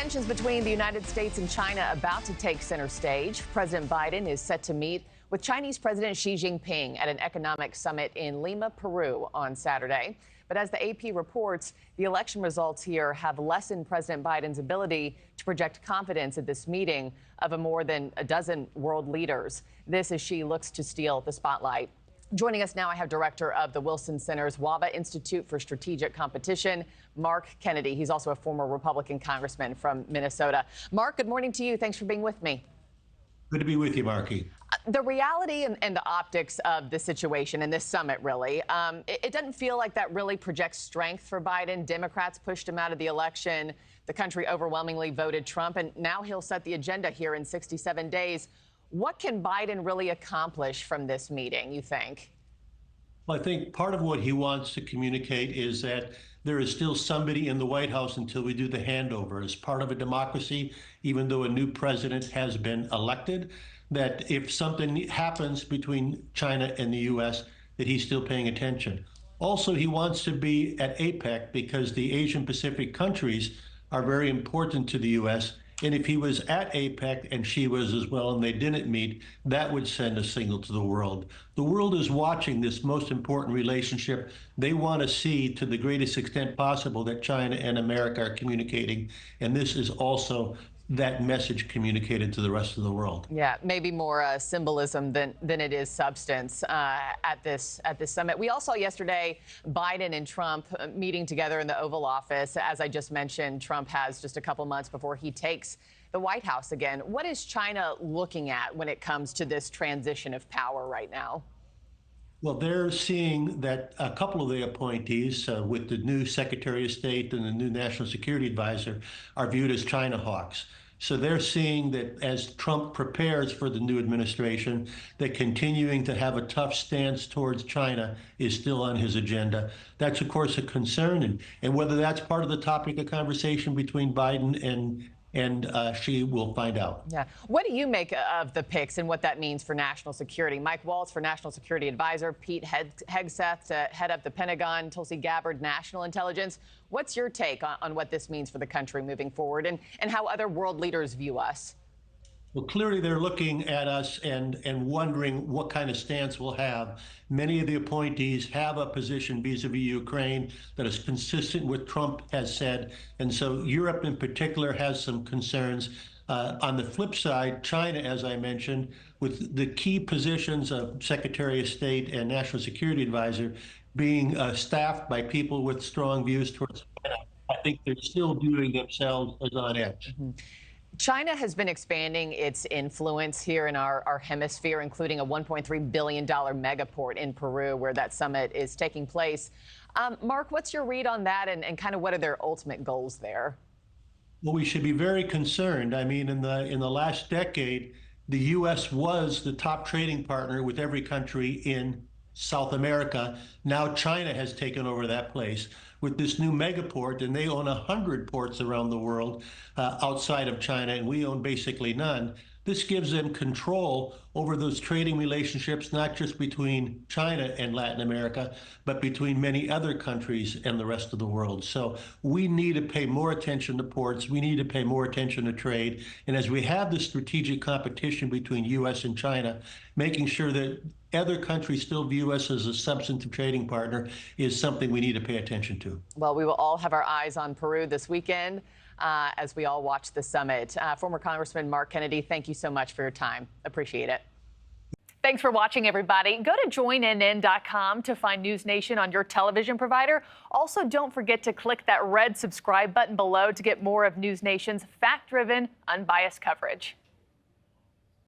Tensions between the United States and China about to take center stage. President Biden is set to meet with Chinese President Xi Jinping at an economic summit in Lima, Peru on Saturday. But as the AP reports, the election results here have lessened President Biden's ability to project confidence at this meeting of more than a dozen world leaders. This as Xi looks to steal the spotlight. Joining us now, I have director of the Wilson Center's Wawa Institute for Strategic Competition, Mark Kennedy. He's also a former Republican congressman from Minnesota. Mark, good morning to you. Thanks for being with me. Good to be with you, Markie. The reality and the optics of the situation and this summit, really, it doesn't feel like that really projects strength for Biden. Democrats pushed him out of the election. The country overwhelmingly voted Trump, and now he'll set the agenda here in 67 days. What can Biden really accomplish from this meeting, you think? Well, I think part of what he wants to communicate is that there is still somebody in the White House until we do the handover. As part of a democracy, even though a new president has been elected, that if something happens between China and the U.S., that he's still paying attention. Also, he wants to be at APEC because the Asian Pacific countries are very important to the U.S., and if he was at APEC and she was as well, and they didn't meet, that would send a signal to the world. The world is watching this most important relationship. They want to see to the greatest extent possible that China and America are communicating. And this is also that message communicated to the rest of the world. Yeah, maybe more symbolism than it is substance at this summit. We all saw yesterday Biden and Trump meeting together in the Oval Office. As I just mentioned, Trump has just a couple months before he takes the White House again. What is China looking at when it comes to this transition of power right now? Well, they're seeing that a couple of the appointees with the new Secretary of State and the new National Security Advisor are viewed as China hawks. So they're seeing that as Trump prepares for the new administration, that continuing to have a tough stance towards China is still on his agenda. That's, of course, a concern. And whether that's part of the topic of conversation between Biden and Xi, will find out. Yeah. What do you make of the picks and what that means for national security? Mike Waltz for National Security Advisor, Pete Hegseth to head up the Pentagon, Tulsi Gabbard, National Intelligence. What's your take on what this means for the country moving forward and how other world leaders view us? Well, clearly they're looking at us and wondering what kind of stance we'll have. Many of the appointees have a position vis-a-vis Ukraine that is consistent with Trump has said. And so Europe in particular has some concerns. On the flip side, China, as I mentioned, with the key positions of Secretary of State and National Security Advisor being staffed by people with strong views towards China, I think they're still viewing themselves as on edge. Mm-hmm. China has been expanding its influence here in our hemisphere, including a $1.3 billion megaport in Peru, where that summit is taking place. Mark, what's your read on that and kind of what are their ultimate goals there? Well, we should be very concerned. I mean, in the last decade, the U.S. was the top trading partner with every country in South America. Now China has taken over that place with this new megaport, and they own 100 ports around the world outside of China, and we own basically none. This gives them control over those trading relationships, not just between China and Latin America, but between many other countries and the rest of the world. So we need to pay more attention to ports. We need to pay more attention to trade. And as we have this strategic competition between U.S. and China, making sure that other countries still view us as a substantive trading partner is something we need to pay attention to. Well, we will all have our eyes on Peru this weekend as we all watch the summit. Former Congressman Mark Kennedy, thank you so much for your time. Appreciate it. Thanks for watching, everybody. Go to joinnn.com to find NewsNation on your television provider. Also, don't forget to click that red subscribe button below to get more of NewsNation's fact-driven, unbiased coverage.